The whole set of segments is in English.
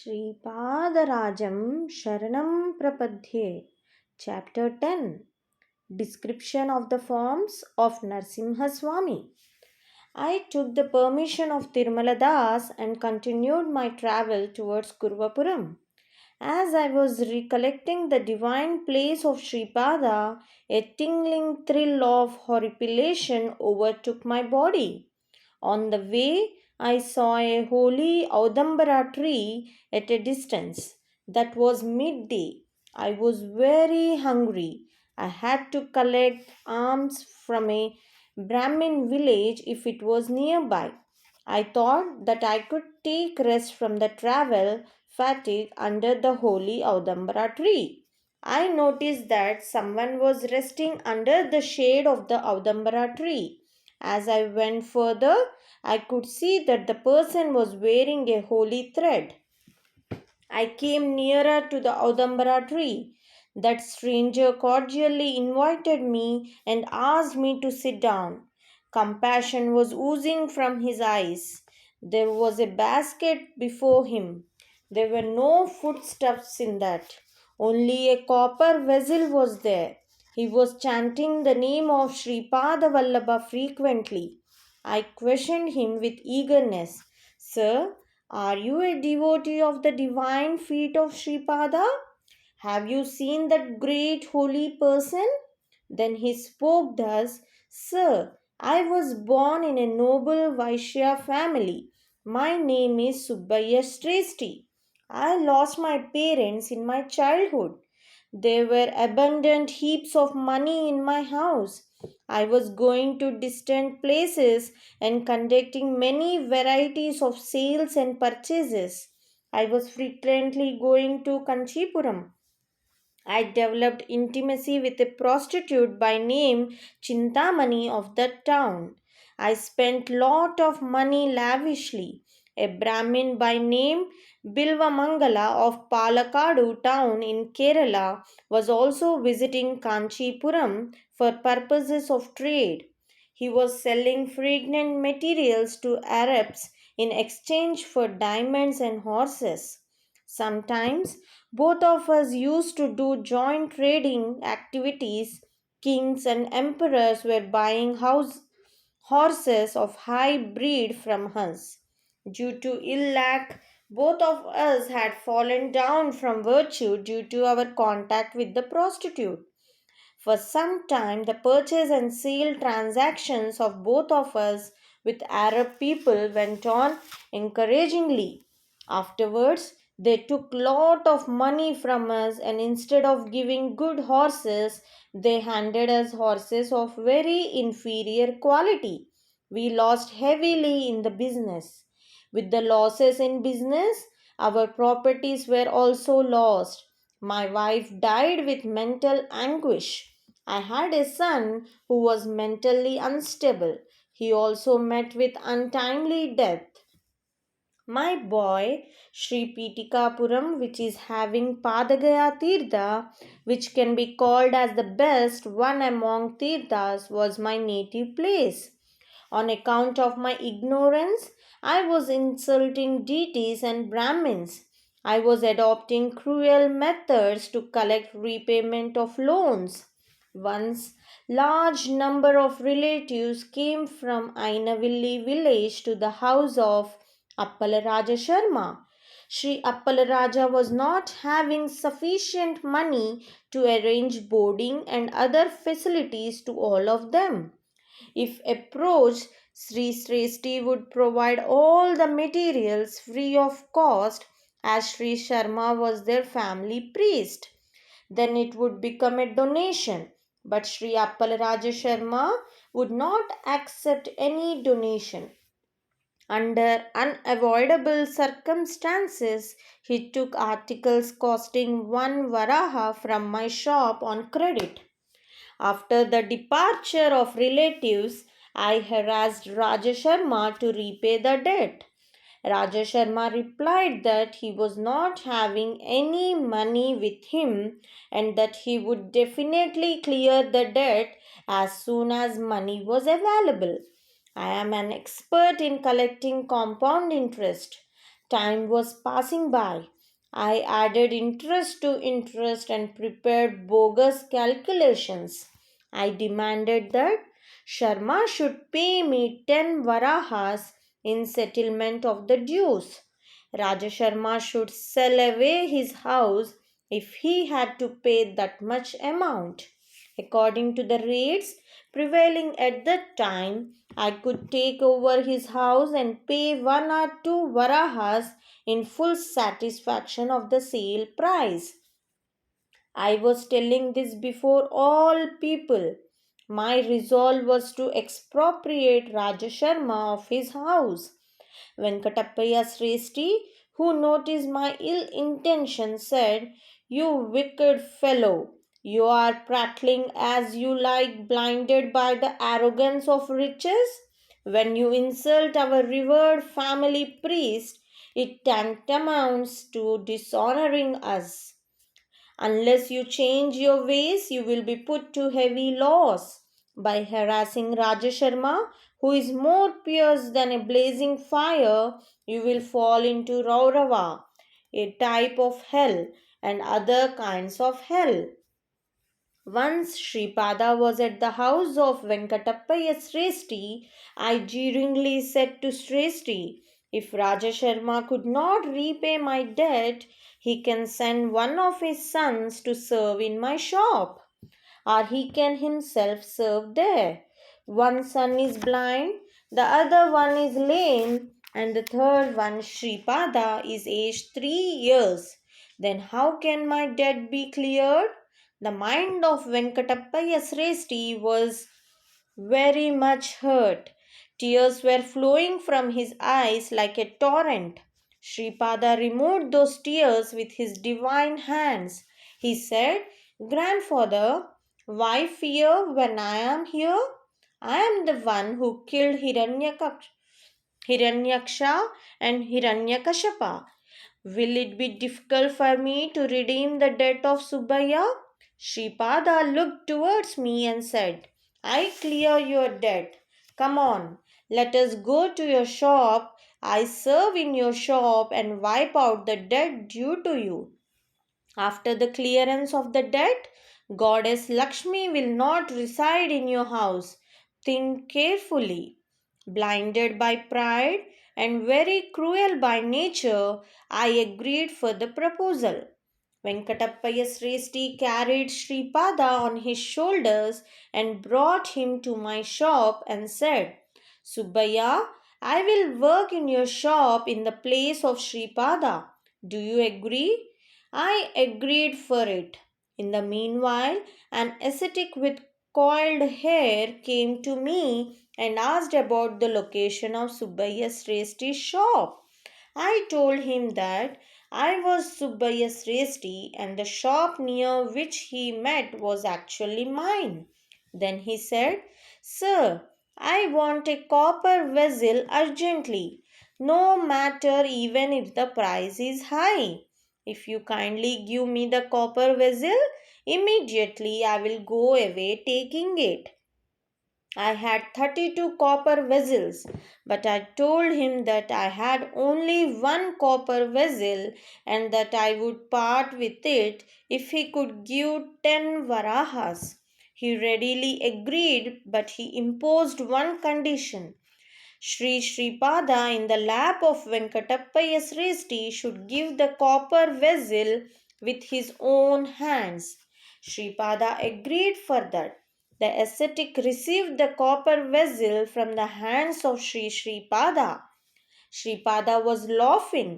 Sripadarajam Sharanam Prapadhye. Chapter-10. Description of the forms of Narasimha Swamy. I took the permission of Tirumala Das and continued my travel towards Kurvapuram. As I was recollecting the divine place of Sripada, a tingling thrill of horripilation overtook my body. On the way, I saw a holy Audambara tree at a distance. That was midday. I was very hungry. I had to collect alms from a Brahmin village if it was nearby. I thought that I could take rest from the travel fatigue under the holy Audambara tree. I noticed that someone was resting under the shade of the Audambara tree. As I went further, I could see that the person was wearing a holy thread. I came nearer to the Audambara tree. That stranger cordially invited me and asked me to sit down. Compassion was oozing from his eyes. There was a basket before him. There were no foodstuffs in that. Only a copper vessel was there. He was chanting the name of Sripada Vallabha frequently. I questioned him with eagerness. Sir, are you a devotee of the divine feet of Sripada? Have you seen that great holy person? Then he spoke thus, Sir, I was born in a noble Vaishya family. My name is Subbaya Shresti. I lost my parents in my childhood. There were abundant heaps of money in my house. I was going to distant places and conducting many varieties of sales and purchases. I was frequently going to Kanchipuram. I developed intimacy with a prostitute by name Chintamani of that town. I spent lot of money lavishly. A Brahmin by name Bilvamangala of Palakadu town in Kerala was also visiting Kanchipuram for purposes of trade. He was selling fragrant materials to Arabs in exchange for diamonds and horses. Sometimes both of us used to do joint trading activities. Kings and emperors were buying horses of high breed from us. Due to ill luck, both of us had fallen down from virtue due to our contact with the prostitute. For some time, the purchase and sale transactions of both of us with Arab people went on encouragingly. Afterwards, they took lot of money from us, and instead of giving good horses, they handed us horses of very inferior quality. We lost heavily in the business. With the losses in business, our properties were also lost. My wife died with mental anguish. I had a son who was mentally unstable. He also met with untimely death. My boy, Sri Pitikapuram, which is having Padagaya Tirtha, which can be called as the best one among Tirthas, was my native place. On account of my ignorance, I was insulting deities and Brahmins. I was adopting cruel methods to collect repayment of loans. Once, large number of relatives came from Ainavilli village to the house of Appalaraja Sharma. Sri Appalaraja was not having sufficient money to arrange boarding and other facilities to all of them. If approached, Sri Sresti would provide all the materials free of cost as Sri Sharma was their family priest. Then it would become a donation. But Sri Appalaraja Sharma would not accept any donation. Under unavoidable circumstances, he took articles costing one varaha from my shop on credit. After the departure of relatives, I harassed Raja Sharma to repay the debt. Raja Sharma replied that he was not having any money with him and that he would definitely clear the debt as soon as money was available. I am an expert in collecting compound interest. Time was passing by. I added interest to interest and prepared bogus calculations. I demanded that Sharma should pay me 10 varahas in settlement of the dues. Raja Sharma should sell away his house if he had to pay that much amount. According to the rates prevailing at that time, I could take over his house and pay 1 or 2 varahas in full satisfaction of the sale price. I was telling this before all people. My resolve was to expropriate Raja Sharma of his house. Venkatappaya Sresti, who noticed my ill intention, said, "You wicked fellow, you are prattling as you like, blinded by the arrogance of riches. When you insult our revered family priest, it tantamounts to dishonoring us. Unless you change your ways, you will be put to heavy loss. By harassing Raja Sharma, who is more fierce than a blazing fire, you will fall into Raurava, a type of hell, and other kinds of hell." Once Sripada was at the house of Venkatappaya Sresti. I jeeringly said to Sresti, "If Raja Sharma could not repay my debt, he can send one of his sons to serve in my shop, or he can himself serve there. One son is blind, the other one is lame, and the third one, Sripada, is aged 3 years. Then how can my debt be cleared?" The mind of Venkatappaya Sresti was very much hurt. Tears were flowing from his eyes like a torrent. Sripada removed those tears with his divine hands. He said, "Grandfather, why fear when I am here? I am the one who killed Hiranyaksha and Hiranyakashapa. Will it be difficult for me to redeem the debt of Subbaya?" Sripada looked towards me and said, "I clear your debt. Come on, let us go to your shop. I serve in your shop and wipe out the debt due to you. After the clearance of the debt, Goddess Lakshmi will not reside in your house. Think carefully." Blinded by pride and very cruel by nature, I agreed for the proposal. Venkatappaya Sresti carried Sripada on his shoulders and brought him to my shop and said, "Subbaya, I will work in your shop in the place of Sripada. Do you agree?" I agreed for it. In the meanwhile, an ascetic with coiled hair came to me and asked about the location of Subbaya Sresti's shop. I told him that I was Subbaya Sresti and the shop near which he met was actually mine. Then he said, "Sir, I want a copper vessel urgently, no matter even if the price is high. If you kindly give me the copper vessel, immediately I will go away taking it." I had 32 copper vessels, but I told him that I had only one copper vessel and that I would part with it if he could give 10 varahas. He readily agreed, but he imposed one condition. Sri Sripada in the lap of Venkatappaya Sresti should give the copper vessel with his own hands. Sripada agreed for that. The ascetic received the copper vessel from the hands of Sri Sripada. Sripada was laughing.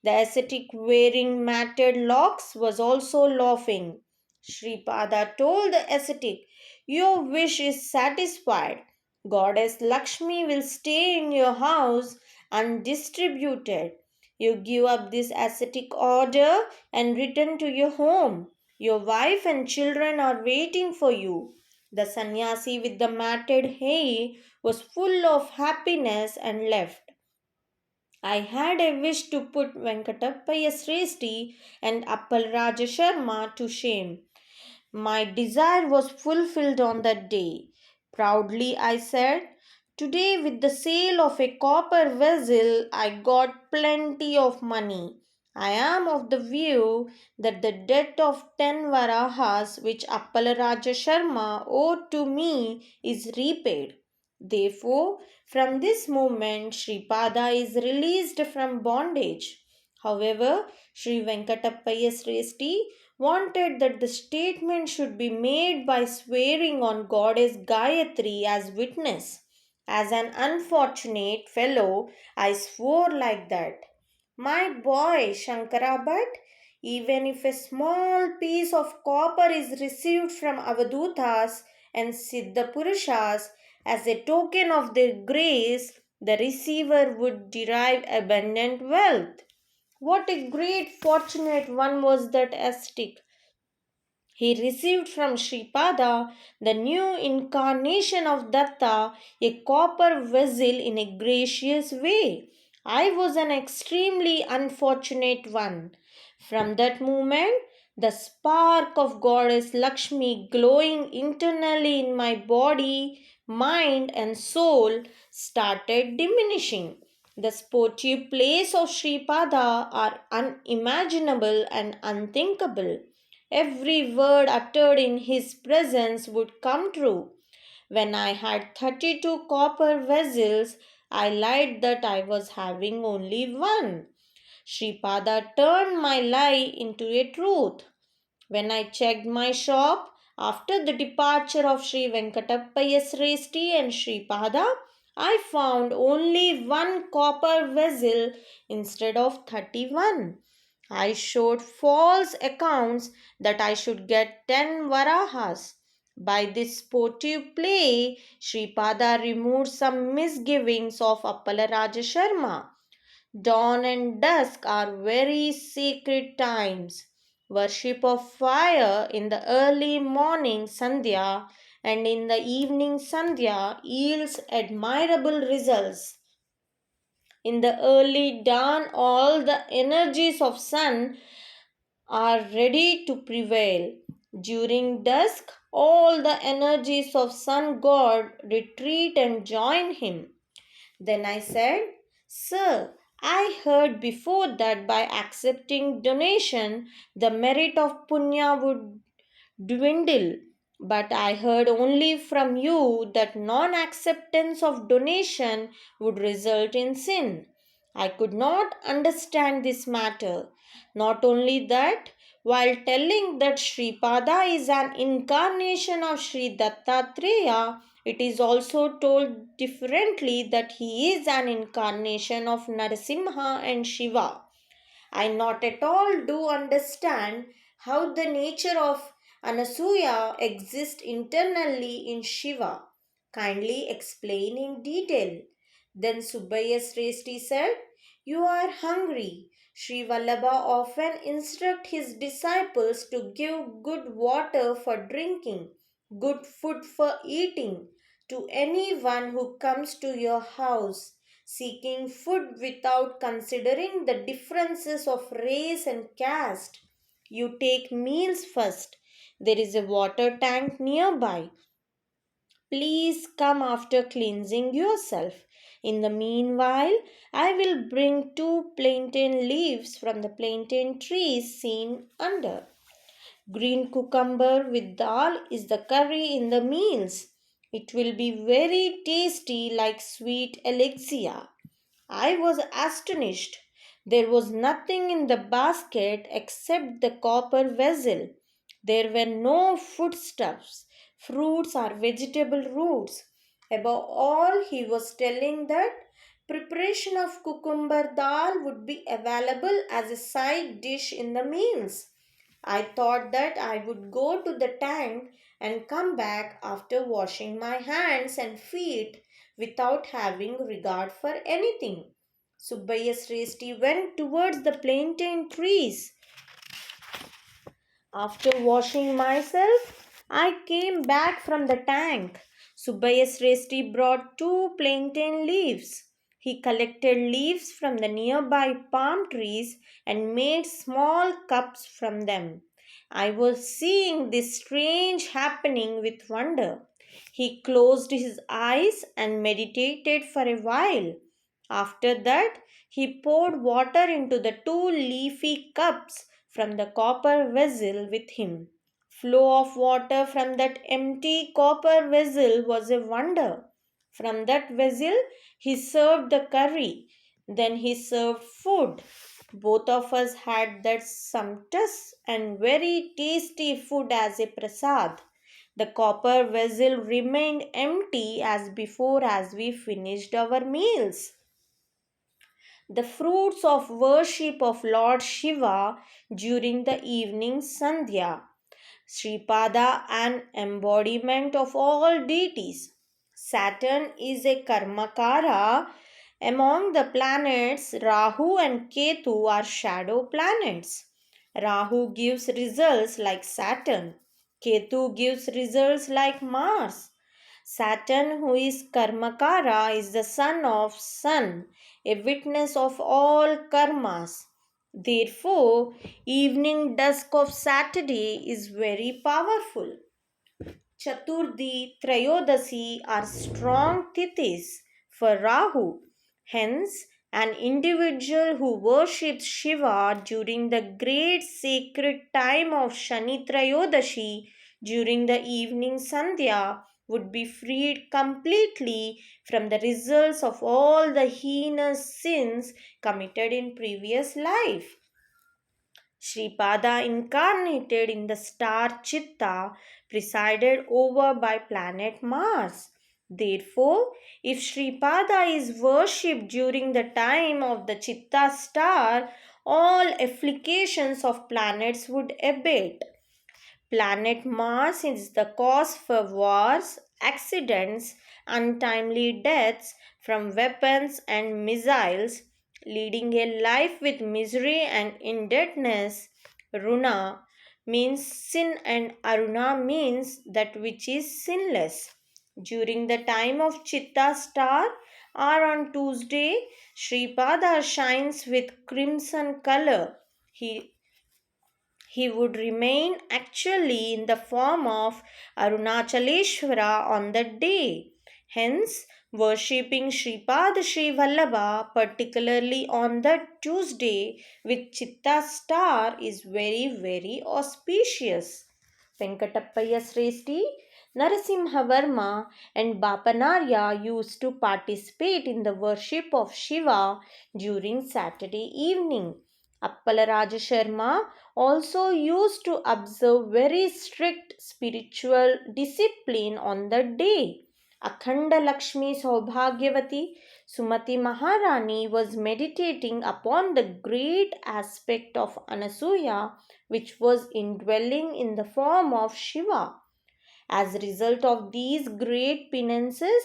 The ascetic wearing matted locks was also laughing. Sripada told the ascetic, "Your wish is satisfied. Goddess Lakshmi will stay in your house undistributed. You give up this ascetic order and return to your home. Your wife and children are waiting for you." The sannyasi with the matted hair was full of happiness and left. I had a wish to put Venkatappaya Sresti and Appal Raja Sharma to shame. My desire was fulfilled on that day. Proudly I said, Today, with the sale of a copper vessel, I got plenty of money. I am of the view that the debt of 10 varahas which Appalaraja Sharma owed to me is repaid. Therefore, from this moment, Sripada is released from bondage. However, Sri Venkatappaya Sresti wanted that the statement should be made by swearing on Goddess Gayatri as witness. As an unfortunate fellow, I swore like that. My boy Shankara Bhatt, even if a small piece of copper is received from Avadutas and Siddha Purushas as a token of their grace, the receiver would derive abundant wealth. What a great fortunate one was that ascetic! He received from Sripada, the new incarnation of Datta, a copper vessel in a gracious way. I was an extremely unfortunate one. From that moment, the spark of Goddess Lakshmi glowing internally in my body, mind, and soul started diminishing. The sportive plays of Sripada are unimaginable and unthinkable. Every word uttered in his presence would come true. When I had 32 copper vessels, I lied that I was having only one. Sripada turned my lie into a truth. When I checked my shop after the departure of Sri Venkatappaya Sresti and Sripada, I found only one copper vessel instead of 31. I showed false accounts that I should get 10 varahas. By this sportive play, Sripada removed some misgivings of Appalaraja Sharma. Dawn and dusk are very sacred times. Worship of fire in the early morning Sandhya and in the evening Sandhya yields admirable results. In the early dawn, all the energies of sun are ready to prevail. During dusk, all the energies of sun god retreat and join him. Then I said, Sir, I heard before that by accepting donation, the merit of punya would dwindle. But I heard only from you that non acceptance of donation would result in sin. I could not understand this matter. Not only that, while telling that Sripada is an incarnation of Sri Dattatreya, it is also told differently that he is an incarnation of Narasimha and Shiva. I not at all do understand how the nature of Anasuya exists internally in Shiva. Kindly explain in detail. Then Subbaya Sresti said, You are hungry. Sri Vallabha often instruct his disciples to give good water for drinking, good food for eating to anyone who comes to your house seeking food without considering the differences of race and caste. You take meals first. There is a water tank nearby. Please come after cleansing yourself. In the meanwhile, I will bring 2 plantain leaves from the plantain trees seen under. Green cucumber with dal is the curry in the meals. It will be very tasty like sweet elixir. I was astonished. There was nothing in the basket except the copper vessel. There were no foodstuffs, fruits, or vegetable roots. Above all, he was telling that preparation of cucumber dal would be available as a side dish in the meals. I thought that I would go to the tank and come back after washing my hands and feet without having regard for anything. Subbaya Sresti went towards the plantain trees. After washing myself, I came back from the tank. Subbaya Sresti brought 2 plantain leaves. He collected leaves from the nearby palm trees and made small cups from them. I was seeing this strange happening with wonder. He closed his eyes and meditated for a while. After that, he poured water into the two leafy cups from the copper vessel with him. Flow of water from that empty copper vessel was a wonder. From that vessel, he served the curry. Then he served food. Both of us had that sumptuous and very tasty food as a prasad. The copper vessel remained empty as before as we finished our meals. The fruits of worship of Lord Shiva during the evening Sandhya. Sripada, an embodiment of all deities. Saturn is a Karmakara. Among the planets, Rahu and Ketu are shadow planets. Rahu gives results like Saturn. Ketu gives results like Mars. Saturn, who is Karmakara, is the son of Sun, a witness of all karmas. Therefore, evening dusk of Saturday is very powerful. Chaturthi, Trayodasi are strong tithis for Rahu. Hence, an individual who worships Shiva during the great sacred time of Shani Trayodasi during the evening Sandhya would be freed completely from the results of all the heinous sins committed in previous life. Sripada, incarnated in the star Chitta, presided over by planet Mars. Therefore, if Sripada is worshipped during the time of the Chitta star, all afflictions of planets would abate. Planet Mars is the cause for wars, accidents, untimely deaths from weapons and missiles, leading a life with misery and indebtedness. Runa means sin and Aruna means that which is sinless. During the time of Chitta star or on Tuesday, Sripada shines with crimson color. He would remain actually in the form of Arunachaleshwara on that day. Hence, worshipping Sripada Srivallabha, particularly on that Tuesday with Chitta star, is very auspicious. Venkatappaya Sresti, Narasimha Varma, and Bapanarya used to participate in the worship of Shiva during Saturday evening. Appalaraja Sharma also used to observe very strict spiritual discipline on the day. Akhanda Lakshmi Saubhagyavati Sumati Maharani was meditating upon the great aspect of Anasuya, which was indwelling in the form of Shiva. As a result of these great penances,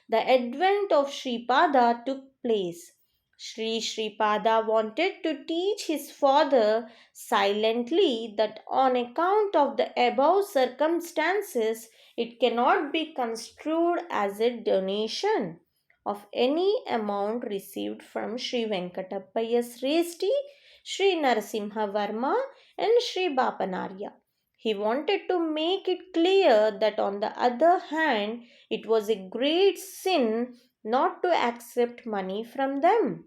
the advent of Sripada took place. Sripada wanted to teach his father silently that on account of the above circumstances, it cannot be construed as a donation of any amount received from Sri Venkatappaya Sresti, Sri Narasimha Varma, and Sri Bapanarya. He wanted to make it clear that on the other hand, it was a great sin not to accept money from them.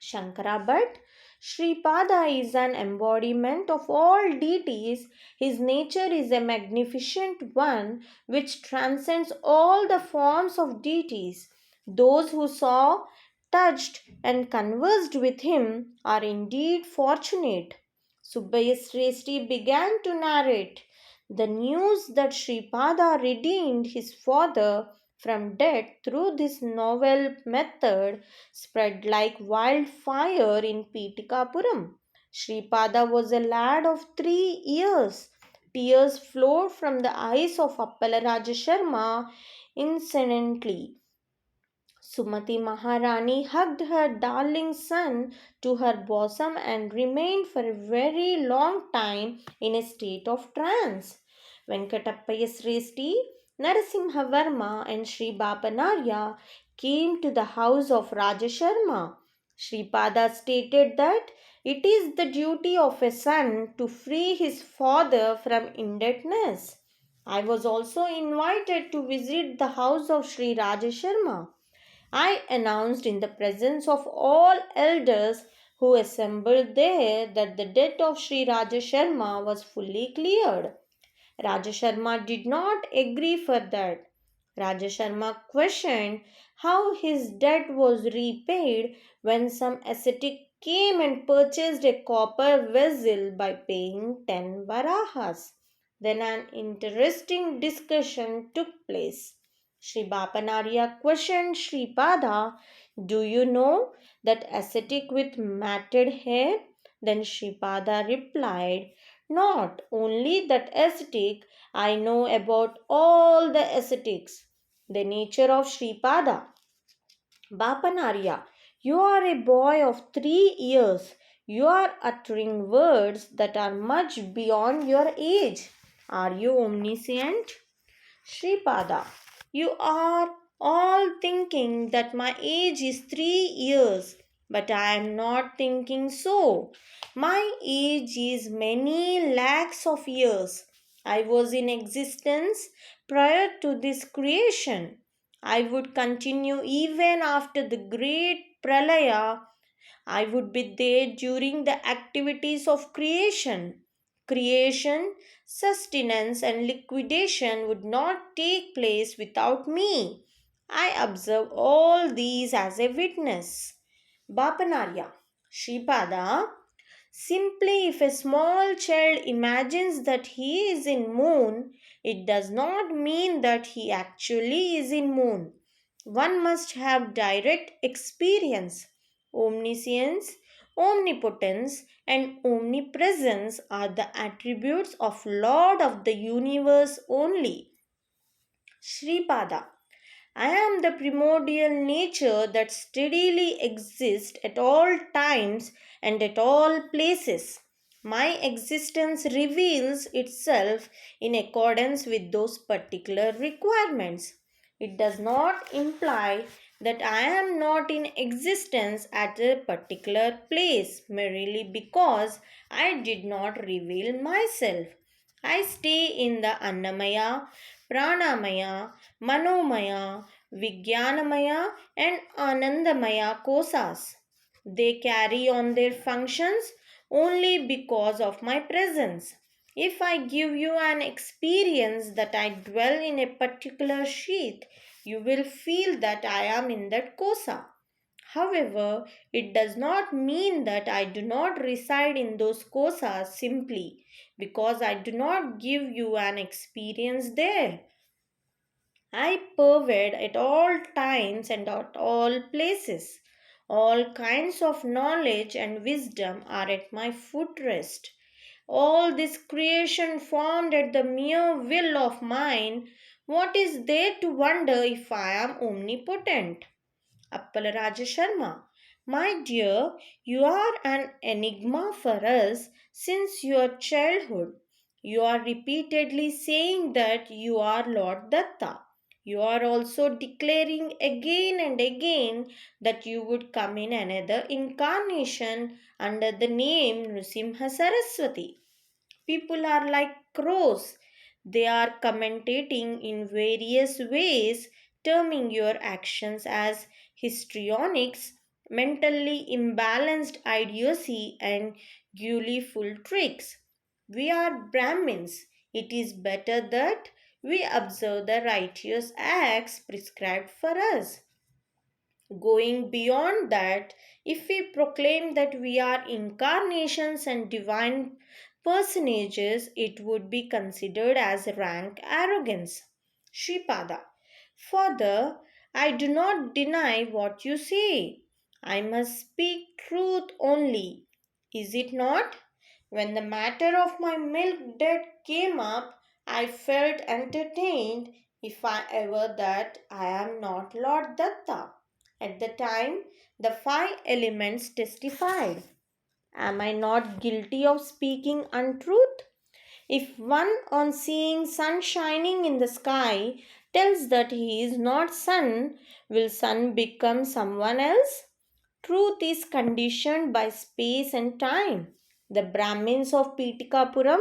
Shankara Bhatt, Sripada is an embodiment of all deities. His nature is a magnificent one which transcends all the forms of deities. Those who saw, touched, and conversed with him are indeed fortunate. Subbaya Sresti began to narrate the news that Sripada redeemed his father from death through this novel method spread like wildfire in Pitikapuram. Sripada was a lad of 3 years. Tears flowed from the eyes of Appalaraja Sharma incessantly. Sumati Maharani hugged her darling son to her bosom and remained for a very long time in a state of trance. Venkatappaya Sresti, Narasimha Varma, and Sri Bapanarya came to the house of Raja Sharma. Sripada stated that it is the duty of a son to free his father from indebtedness. I was also invited to visit the house of Sri Raja Sharma. I announced in the presence of all elders who assembled there that the debt of Sri Raja Sharma was fully cleared. Raja Sharma did not agree for that. Raja Sharma questioned how his debt was repaid when some ascetic came and purchased a copper vessel by paying 10 varahas. Then an interesting discussion took place. Sri Bapanarya questioned Sripada, "Do you know that ascetic with matted hair?" Then Sripada replied, "Not only that ascetic, I know about all the ascetics." The nature of Sripada. Bapanarya, you are a boy of 3 years. You are uttering words that are much beyond your age. Are you omniscient? Sripada, you are all thinking that my age is 3 years, but I am not thinking so. My age is many lakhs of years. I was in existence prior to this creation. I would continue even after the great pralaya. I would be there during the activities of creation. Creation, sustenance, and liquidation would not take place without me. I observe all these as a witness. Bapanarya, Sripada, simply if a small child imagines that he is in moon, it does not mean that he actually is in moon. One must have direct experience. Omniscience, omnipotence, and omnipresence are the attributes of Lord of the universe only. Sripada, I am the primordial nature that steadily exists at all times and at all places. My existence reveals itself in accordance with those particular requirements. It does not imply that I am not in existence at a particular place merely because I did not reveal myself. I stay in the Annamaya, Pranamaya, Manomaya, Vijnanamaya, and Anandamaya kosas. They carry on their functions only because of my presence. If I give you an experience that I dwell in a particular sheath, you will feel that I am in that kosa. However, it does not mean that I do not reside in those kosas simply because I do not give you an experience there. I pervade at all times and at all places. All kinds of knowledge and wisdom are at my footrest. All this creation formed at the mere will of mine, what is there to wonder if I am omnipotent? Appalaraja Sharma, my dear, you are an enigma for us since your childhood. You are repeatedly saying that you are Lord Datta. You are also declaring again and again that you would come in another incarnation under the name Narasimha Saraswati. People are like crows. They are commentating in various ways, terming your actions as histrionics, mentally imbalanced idiocy, and gullyful tricks. We are Brahmins. It is better that we observe the righteous acts prescribed for us. Going beyond that, if we proclaim that we are incarnations and divine personages, it would be considered as rank arrogance. Sripada. Further, I do not deny what you say. I must speak truth only. Is it not? When the matter of my milk debt came up, I felt entertained, if I ever, that I am not Lord Datta. At the time, the five elements testified. Am I not guilty of speaking untruth? If one, on seeing sun shining in the sky, tells that he is not sun, will sun become someone else? Truth is conditioned by space and time. The Brahmins of Pitikapuram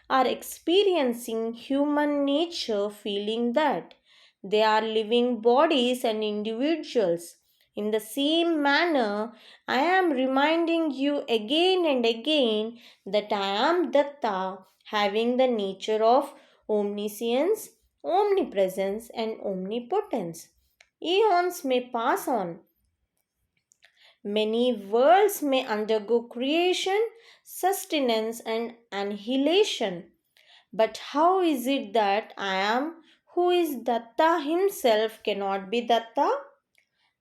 are experiencing human nature, feeling that they are living bodies and individuals. In the same manner, I am reminding you again and again that I am Datta, having the nature of omniscience, omnipresence, and omnipotence. Eons may pass on, many worlds may undergo creation, sustenance, and annihilation. But how is it that I am, who is Datta himself, cannot be Datta?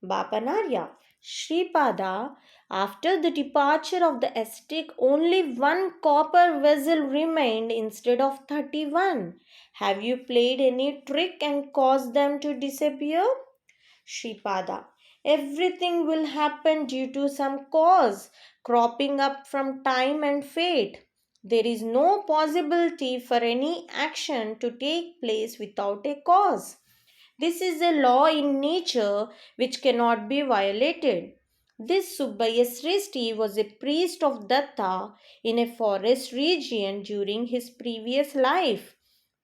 Bapanarya, Sripada, after the departure of the ascetic, only one copper vessel remained instead of 31. Have you played any trick and caused them to disappear? Sripada, everything will happen due to some cause cropping up from time and fate. There is no possibility for any action to take place without a cause. This is a law in nature which cannot be violated. This Subbaya Sresti was a priest of Datta in a forest region during his previous life.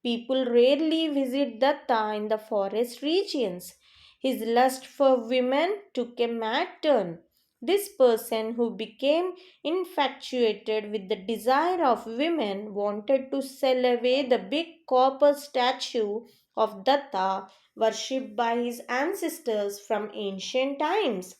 People rarely visit Datta in the forest regions. His lust for women took a mad turn. This person, who became infatuated with the desire of women, wanted to sell away the big copper statue of Datta worshipped by his ancestors from ancient times.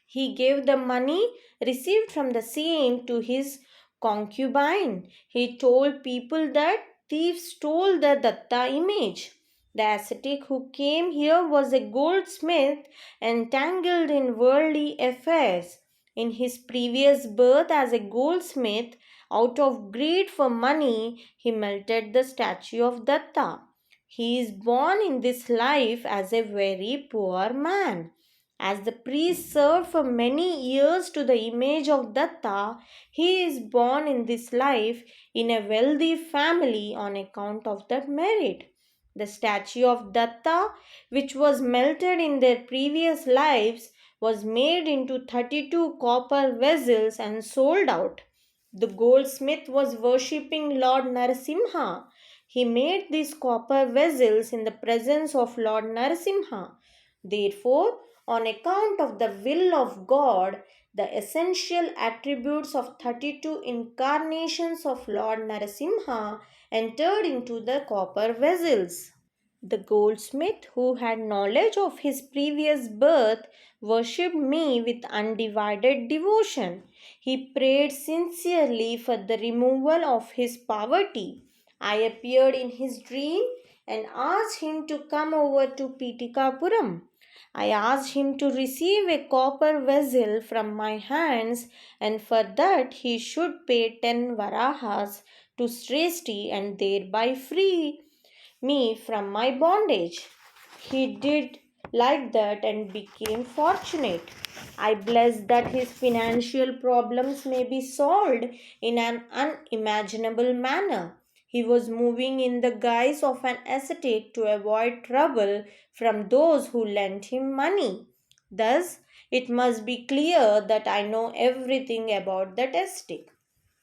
He gave the money received from the same to his concubine. He told people that thieves stole the Datta image. The ascetic who came here was a goldsmith entangled in worldly affairs. In his previous birth as a goldsmith, out of greed for money, he melted the statue of Datta. He is born in this life as a very poor man. As the priest served for many years to the image of Datta, he is born in this life in a wealthy family on account of that merit. The statue of Datta, which was melted in their previous lives, was made into 32 copper vessels and sold out. The goldsmith was worshipping Lord Narasimha. He made these copper vessels in the presence of Lord Narasimha. Therefore, on account of the will of God, the essential attributes of 32 incarnations of Lord Narasimha entered into the copper vessels. The goldsmith, who had knowledge of his previous birth, worshipped me with undivided devotion. He prayed sincerely for the removal of his poverty. I appeared in his dream and asked him to come over to Pitikapuram. I asked him to receive a copper vessel from my hands, and for that he should pay 10 varahas to Sresti and thereby free me from my bondage. He did like that and became fortunate. I bless that his financial problems may be solved in an unimaginable manner. He was moving in the guise of an ascetic to avoid trouble from those who lent him money. Thus, it must be clear that I know everything about that ascetic.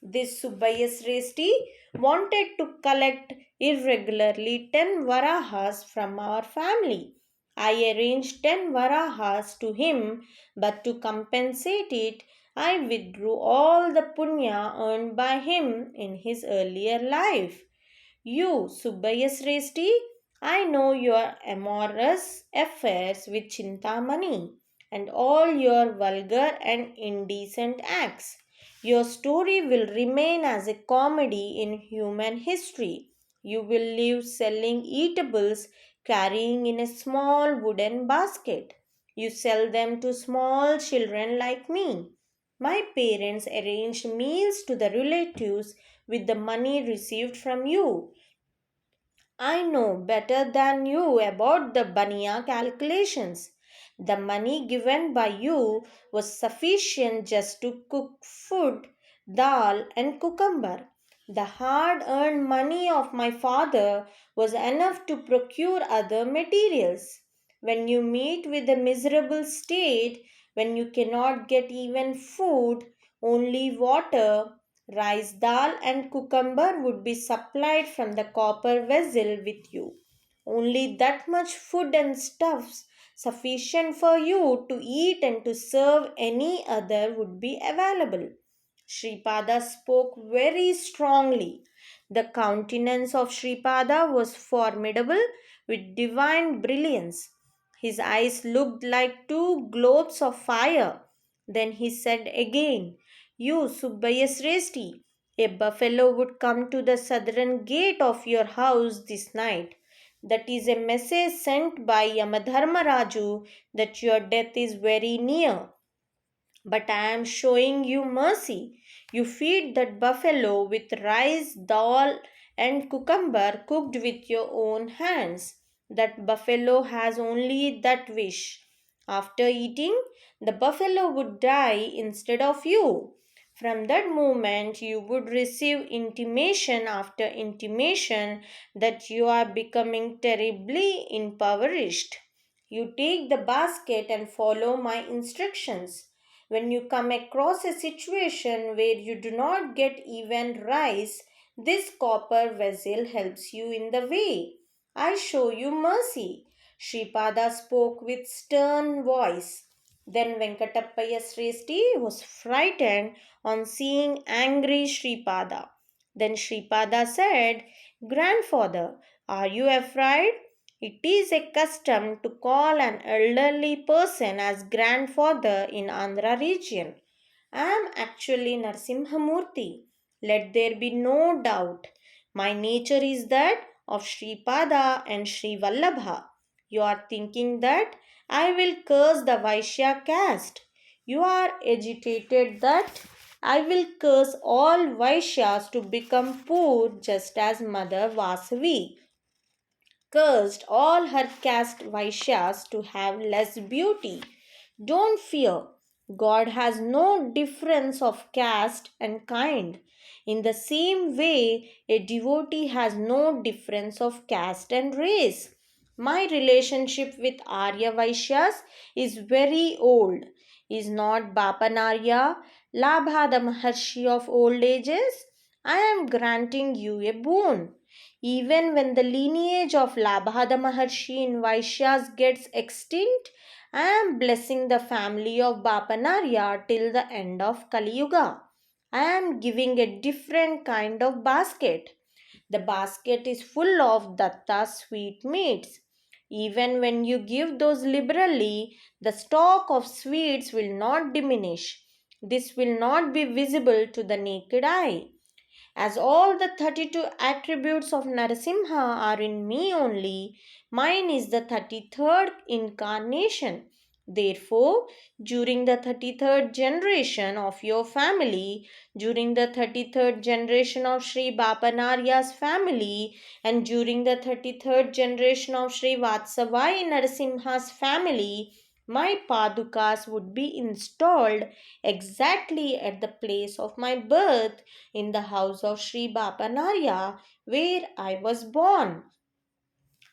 This Subbaya Sresti wanted to collect irregularly 10 varahas from our family. I arranged 10 varahas to him, but to compensate it, I withdrew all the punya earned by him in his earlier life. You, Subbaya Sresti, I know your amorous affairs with Chintamani and all your vulgar and indecent acts. Your story will remain as a comedy in human history. You will live selling eatables, carrying in a small wooden basket. You sell them to small children like me. My parents arranged meals to the relatives with the money received from you. I know better than you about the Bania calculations. The money given by you was sufficient just to cook food, dal, and cucumber. The hard earned money of my father was enough to procure other materials. When you meet with a miserable state, when you cannot get even food, Only water, rice dal and cucumber would be supplied from the copper vessel with you. Only that much food and stuffs sufficient for you to eat and to serve any other would be available. Sripada spoke very strongly. The countenance of Sripada was formidable with divine brilliance. His eyes looked like two globes of fire. Then he said again, "You, Subbaya Sresti, a buffalo would come to the southern gate of your house this night. That is a message sent by Yamadharmaraju that your death is very near. But I am showing you mercy. You feed that buffalo with rice, dal, and cucumber cooked with your own hands. That buffalo has only that wish. After eating, the buffalo would die instead of you. From that moment, you would receive intimation after intimation that you are becoming terribly impoverished. You take the basket and follow my instructions. When you come across a situation where you do not get even rice, this copper vessel helps you in the way. I show you mercy." Sripada spoke with stern voice. Then Venkatappaya Sresti was frightened on seeing angry Sripada. Then Sripada said, "Grandfather, are you afraid? It is a custom to call an elderly person as grandfather in Andhra region. I am actually Narasimhamurthy. Let there be no doubt. My nature is that of Sripada and Srivallabha. You are thinking that I will curse the Vaishya caste. You are agitated that I will curse all Vaishyas to become poor just as Mother Vasavi cursed all her caste Vaishyas to have less beauty. Don't fear. God has no difference of caste and kind. In the same way, a devotee has no difference of caste and race. My relationship with Arya Vaishyas is very old. Is not Bapanarya, Labha the Maharshi of old ages? I am granting you a boon. Even when the lineage of Labhada Maharshi in Vaishyas gets extinct, I am blessing the family of Bapanarya till the end of Kali Yuga. I am giving a different kind of basket. The basket is full of Datta's sweetmeats. Even when you give those liberally, the stock of sweets will not diminish. This will not be visible to the naked eye. As all the 32 attributes of Narasimha are in me only, mine is the 33rd incarnation. Therefore, during the 33rd generation of your family, during the 33rd generation of Sri Bapanarya's family, and during the 33rd generation of Sri Vatsavai Narasimha's family, my padukas would be installed exactly at the place of my birth in the house of Sri Bapanarya where I was born.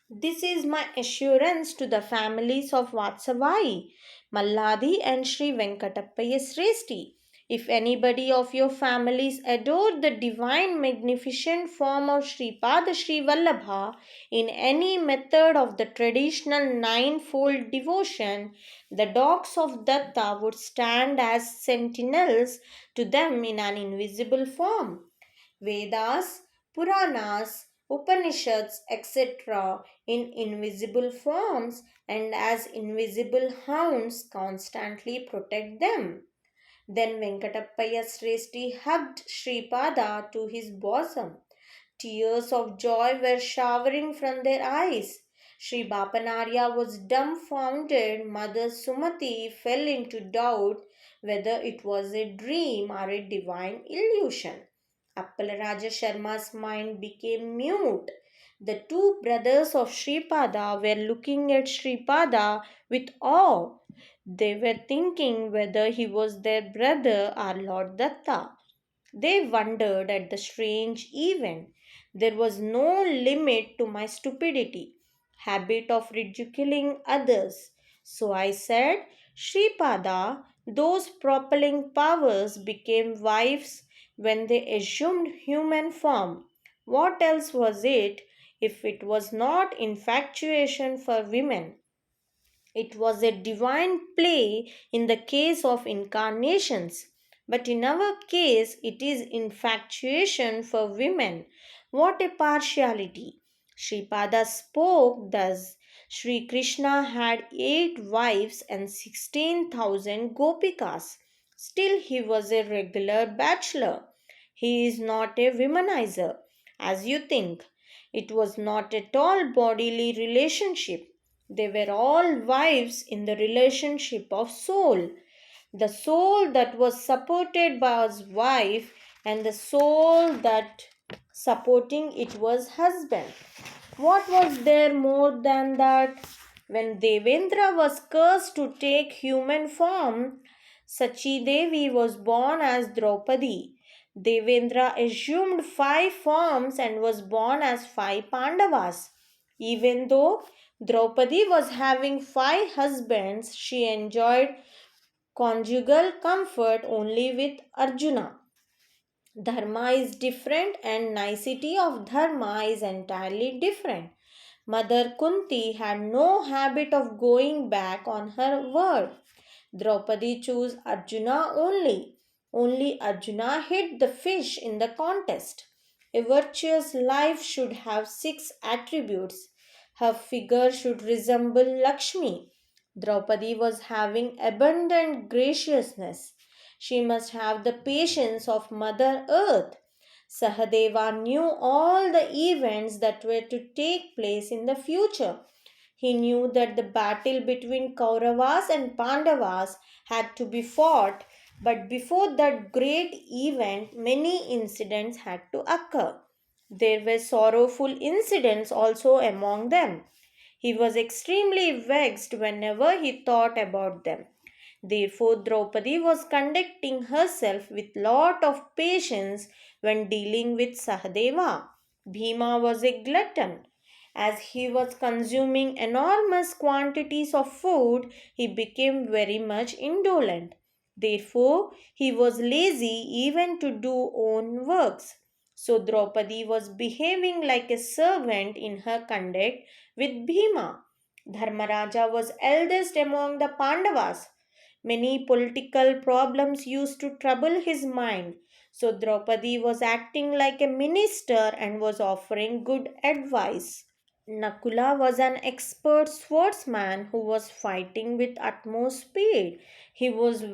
This is my assurance to the families of Vatsavai, Malladi and Sri Venkatappaya Sresti. If anybody of your families adore the divine magnificent form of Sripada Srivallabha in any method of the traditional ninefold devotion, the dogs of Datta would stand as sentinels to them in an invisible form. Vedas, Puranas, Upanishads, etc., in invisible forms and as invisible hounds constantly protect them. Then Venkatappaya Sresti hugged Sripada to his bosom. Tears of joy were showering from their eyes. Sri Bapanarya was dumbfounded. Mother Sumati fell into doubt whether it was a dream or a divine illusion. Appalaraja Sharma's mind became mute. The two brothers of Sripada were looking at Sripada with awe. They were thinking whether he was their brother or Lord Datta. They wondered at the strange event. There was no limit to my stupidity, habit of ridiculing others. So I said, "Sripada, Those propelling powers became wives when they assumed human form. What else was it if it was not infatuation for women? It was a divine play in the case of incarnations. But in our case, it is infatuation for women. What a partiality! Sripada spoke thus. Sri Krishna had 8 wives and 16,000 gopikas. Still, he was a regular bachelor. He is not a womanizer, as you think. It was not at all bodily relationship. They were all wives in the relationship of soul. The soul that was supported by his wife and the soul that supporting it was husband. What was there more than that? When Devendra was cursed to take human form, Sachi Devi was born as Draupadi. Devendra assumed 5 forms and was born as 5 Pandavas. Even though Draupadi was having 5 husbands, she enjoyed conjugal comfort only with Arjuna. Dharma is different and nicety of dharma is entirely different. Mother Kunti had no habit of going back on her word. Draupadi chose Arjuna only. Only Arjuna hit the fish in the contest. A virtuous life should have 6 attributes. Her figure should resemble Lakshmi. Draupadi was having abundant graciousness. She must have the patience of Mother Earth. Sahadeva knew all the events that were to take place in the future. He knew that the battle between Kauravas and Pandavas had to be fought, but before that great event, many incidents had to occur. There were sorrowful incidents also among them. He was extremely vexed whenever he thought about them. Therefore, Draupadi was conducting herself with lot of patience when dealing with Sahadeva. Bhima was a glutton. As he was consuming enormous quantities of food, he became very much indolent. Therefore, he was lazy even to do own works. So Draupadi was behaving like a servant in her conduct with Bhima. Dharmaraja was eldest among the Pandavas. Many political problems used to trouble his mind. So Draupadi was acting like a minister and was offering good advice. Nakula was an expert swordsman who was fighting with utmost speed. He was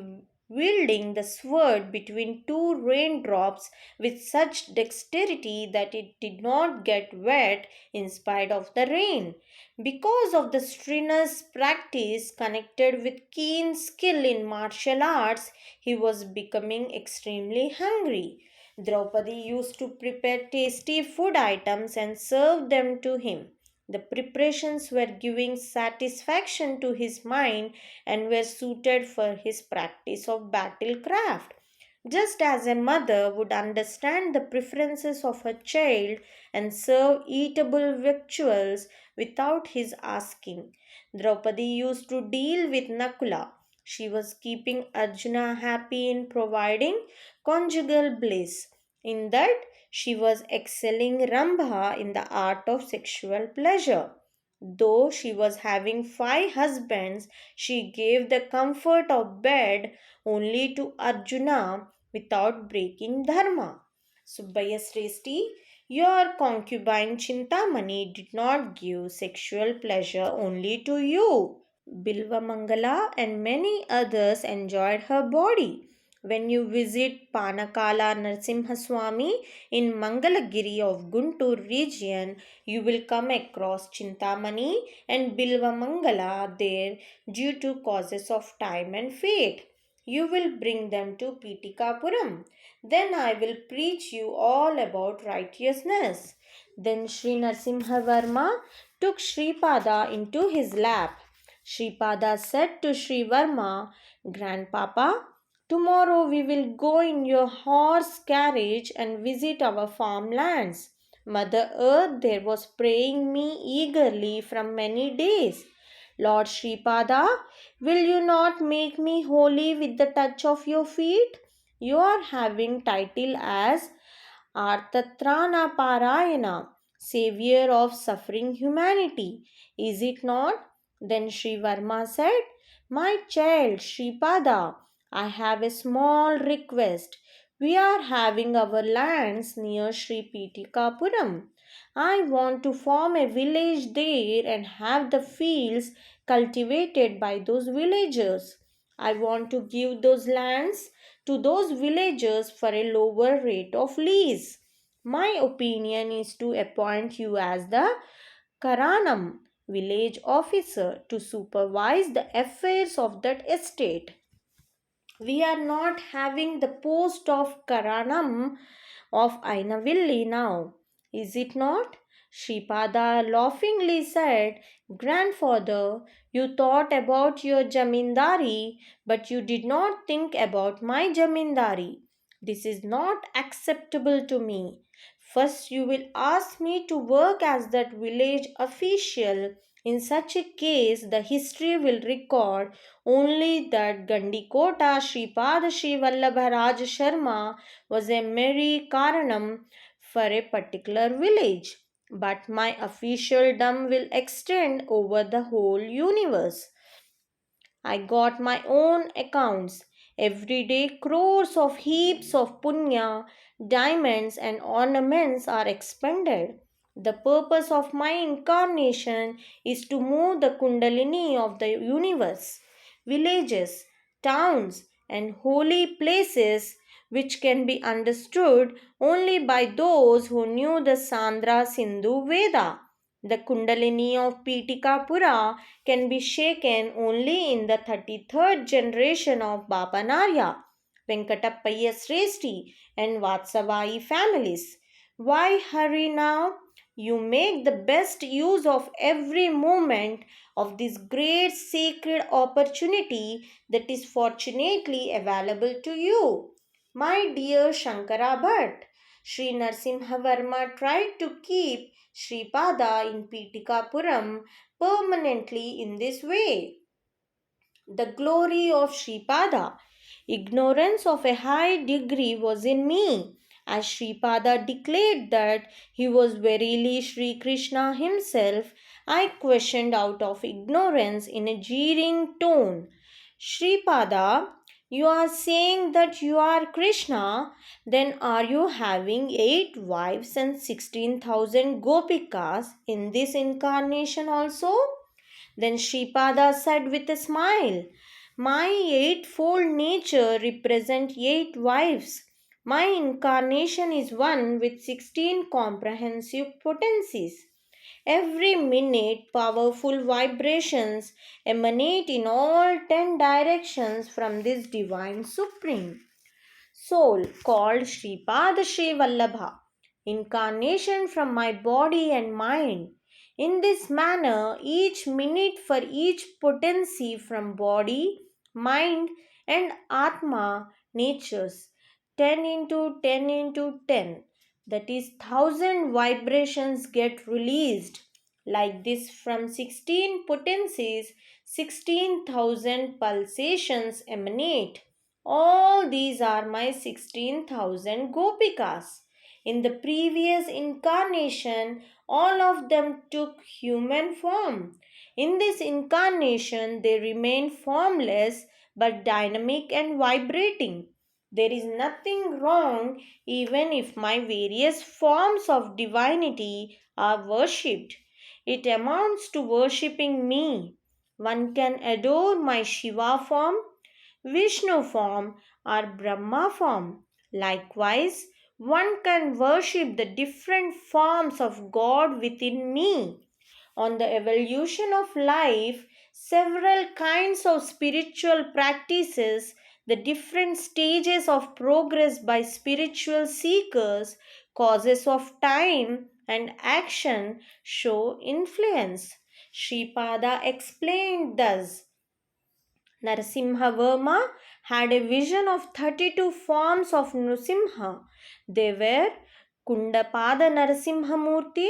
wielding the sword between 2 raindrops with such dexterity that it did not get wet in spite of the rain. Because of the strenuous practice connected with keen skill in martial arts, he was becoming extremely hungry. Draupadi used to prepare tasty food items and serve them to him. The preparations were giving satisfaction to his mind and were suited for his practice of battlecraft. Just as a mother would understand the preferences of her child and serve eatable victuals without his asking, Draupadi used to deal with Nakula. She was keeping Arjuna happy in providing conjugal bliss. In that, she was excelling Rambha in the art of sexual pleasure. Though she was having 5 husbands, she gave the comfort of bed only to Arjuna without breaking dharma. Subbaya Sresti, your concubine Chintamani did not give sexual pleasure only to you. Bilva Mangala and many others enjoyed her body. When you visit Panakala Narasimha Swamy in Mangalagiri of Guntur region, you will come across Chintamani and Bilva Mangala there due to causes of time and fate. You will bring them to Pitikapuram. Then I will preach you all about righteousness. Then Sri Narasimha Varma took Sripada into his lap. Sripada said to Sri Varma, Grandpapa, tomorrow we will go in your horse carriage and visit our farmlands. Mother Earth there was praying me eagerly from many days. Lord Sripada, will you not make me holy with the touch of your feet? You are having title as Artatrana Parayana, Savior of suffering humanity. Is it not? Then Sri Varma said, My child Sripada, I have a small request. We are having our lands near Sri Pitikapuram. I want to form a village there and have the fields cultivated by those villagers. I want to give those lands to those villagers for a lower rate of lease. My opinion is to appoint you as the Karanam village officer to supervise the affairs of that estate. We are not having the post of Karanam of Ainavilli now, is it not? Sripada laughingly said, Grandfather, you thought about your jamindari, but you did not think about my jamindari. This is not acceptable to me. First, you will ask me to work as that village official. In such a case, the history will record only that Gandikota Sripada Srivallabha Sharma was a merry Karanam for a particular village. But my officialdom will extend over the whole universe. I got my own accounts. Every day, crores of heaps of punya, diamonds, and ornaments are expended. The purpose of my incarnation is to move the kundalini of the universe. Villages, towns, and holy places, which can be understood only by those who knew the Sandra Sindhu Veda. The Kundalini of Pitikapura can be shaken only in the 33rd generation of Babanarya, Venkatappaya Sresti, and Vatsavai families. Why hurry now? You make the best use of every moment of this great sacred opportunity that is fortunately available to you. My dear Shankara Bhatt, Sri Narasimha Varma tried to keep Sripada in Pitikapuram permanently in this way. The glory of Sripada. Ignorance of a high degree was in me, as Sripada declared that he was verily Sri Krishna himself. I questioned out of ignorance in a jeering tone. Sripada, you are saying that you are Krishna, then are you having 8 wives and 16,000 gopikas in this incarnation also? Then Shripada said with a smile, My eightfold nature represents 8 wives. My incarnation is one with 16 comprehensive potencies. Every minute, powerful vibrations emanate in all 10 directions from this divine supreme soul called Sripada Srivallabha, incarnation from my body and mind. In this manner, each minute for each potency from body, mind, and Atma natures 10 into 10 into 10, that is 1000 vibrations get released. Like this, from 16 potencies, 16,000 pulsations emanate. All these are my 16,000 gopikas. In the previous incarnation, all of them took human form. In this incarnation, they remain formless but dynamic and vibrating. There is nothing wrong even if my various forms of divinity are worshipped. It amounts to worshipping me. One can adore my Shiva form, Vishnu form, or Brahma form. Likewise, one can worship the different forms of God within me. On the evolution of life, several kinds of spiritual practices, the different stages of progress by spiritual seekers, causes of time and action show influence. Sripada explained thus. Narasimha Verma had a vision of 32 forms of Nrsimha. They were Kundapada Narasimha Murti,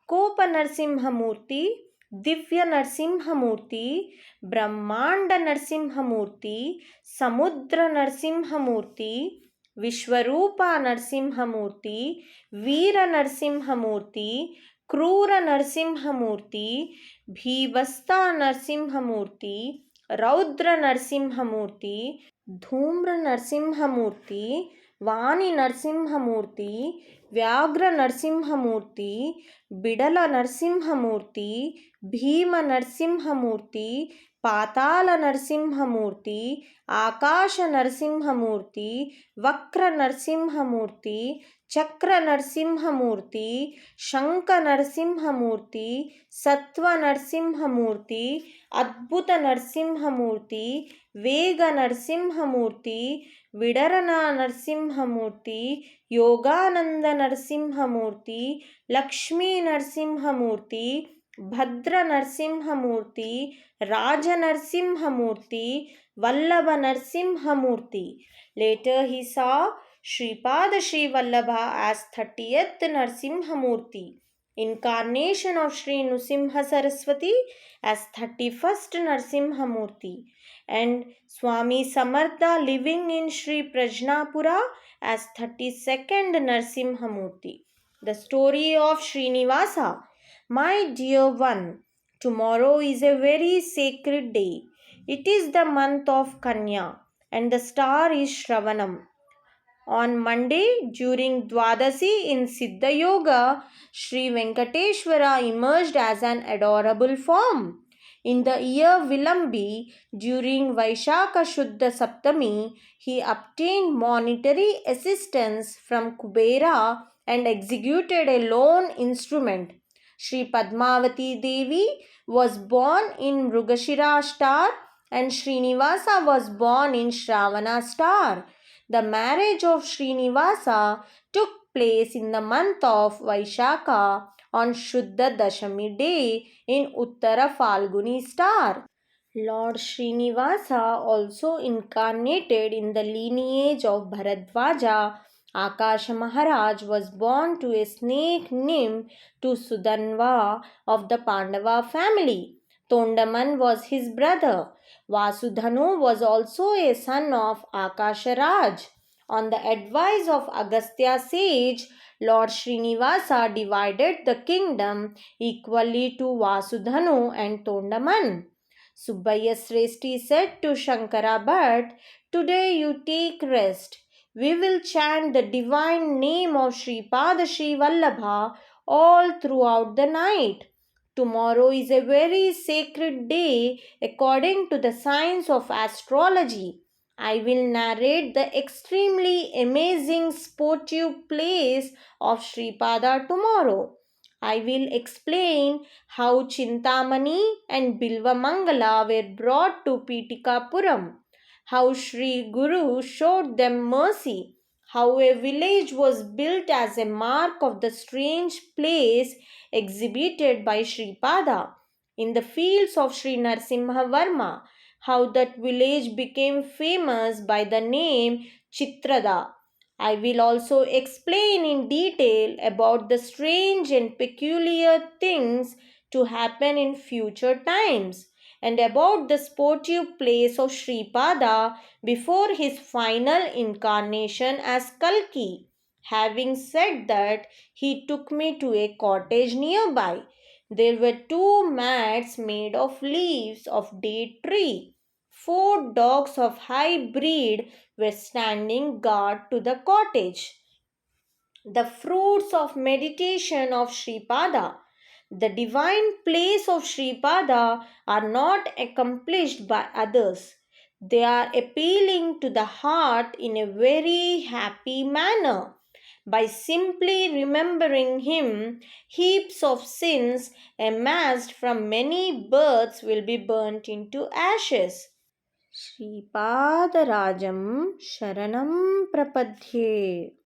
Kopa Narasimha Murti, Divya नरसिंहमूर्ति, ब्रह्मांड नरसिंहमूर्ति, समुद्र नरसिंहमूर्ति, विश्वरूप नरसिंहमूर्ति, वीर नरसिंहमूर्ति, क्रूर नरसिंहमूर्ति, भीभत्सा नरसिंहमूर्ति, रौद्र नरसिंहमूर्ति, धूम्र नरसिंहमूर्ति, वाणी नरसिंहमूर्ति, व्याघ्र नरसिंहमूर्ति, बिडल नरसिंहमूर्ति, भीम नरसिंहमूर्ति, पाताल नरसिंहमूर्ति, आकाश नरसिंहमूर्ति, वक्र नरसिंहमूर्ति, चक्र नरसिंहमूर्ति, शंख नरसिंहमूर्ति, सत्व नरसिंहमूर्ति, अद्भुत नरसिंहमूर्ति, वेग नरसिंहमूर्ति, विडरन नरसिंहमूर्ति, योगानंद नरसिंहमूर्ति, लक्ष्मी नरसिंहमूर्ति, भद्र नरसिंहमूर्ति, राज नरसिंहमूर्ति, Vallabh नरसिंहमूर्ति. Later he saw Sripada Srivallabha as 30th Narasimhamurti, incarnation of Sri Nrsimha Saraswati as 31st Narasimhamurti, and Swami Samartha living in Sri Prajnapura as 32nd Narasimhamurti. The story of Srinivasa. My dear one, tomorrow is a very sacred day. It is the month of Kanya and the star is Shravanam. On Monday, during Dwadasi in Siddha Yoga, Sri Venkateshwara emerged as an adorable form. In the year Vilambi, during Vaishaka Shuddha Saptami, he obtained monetary assistance from Kubera and executed a lone instrument. Sri Padmavati Devi was born in Mrugashira star and Srinivasa was born in Shravana star. The marriage of Srinivasa took place in the month of Vaishaka on Shuddha Dashami day in Uttara Falguni star. Lord Srinivasa also incarnated in the lineage of Bharadwaja. Akasha Maharaj was born to a snake nymph to Sudanva of the Pandava family. Tondaman was his brother. Vasudhanu was also a son of Akasha Raj. On the advice of Agastya sage, Lord Srinivasa divided the kingdom equally to Vasudhanu and Tondaman. Subbaya Sresti said to Shankara Bhatt, "Today you take rest. We will chant the divine name of Sripada Srivallabha all throughout the night. Tomorrow is a very sacred day according to the science of astrology. I will narrate the extremely amazing sportive plays of Sripada tomorrow. I will explain how Chintamani and Bilvamangala were brought to Pitikapuram, how Sri Guru showed them mercy, how a village was built as a mark of the strange place exhibited by Sripada in the fields of Sri Narasimha Varma, how that village became famous by the name Chitrada. I will also explain in detail about the strange and peculiar things to happen in future times and about the sportive place of Sripada before his final incarnation as Kalki. Having said that, he took me to a cottage nearby. There were two mats made of leaves of date tree. Four dogs of high breed were standing guard to the cottage. The fruits of meditation of Sripada. The divine place of Sripada are not accomplished by others. They are appealing to the heart in a very happy manner. By simply remembering him, heaps of sins amassed from many births will be burnt into ashes. श्रीपादराजं शरणं प्रपद्ये.